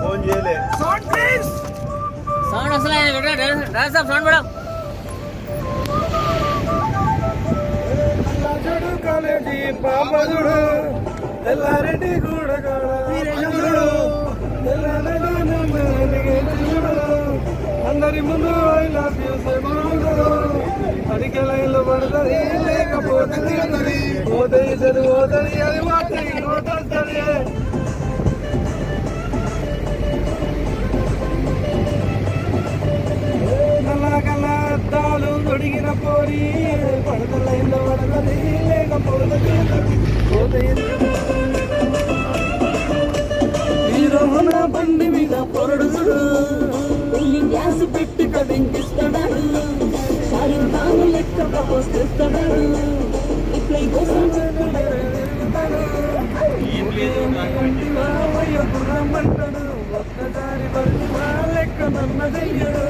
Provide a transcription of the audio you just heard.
Phone చేయలే. Sound అసలు sound madam college పాపదుడు Yellareddy కూడా అందరి ముందు అడిగే లైన్లో పడుతుంది లేకపోతే పోతుంది చదువుతుంది అది పోతుంది. నల్లగల్ల అద్దాలు తొడిగిన పోరి పడత లైన్లో పడుతుంది లేకపోతే హీరోన బండి మీద పొరడుతుడు గ్యాస్ పెట్టి కదింపిస్తాడు షారుఖ్ లెక్క ప్రపోజ్ చేస్తాడు ఇట్లా కోసం రమ్మంటాడు ఒక్కసారి లెక్క నన్నదయ్యాడు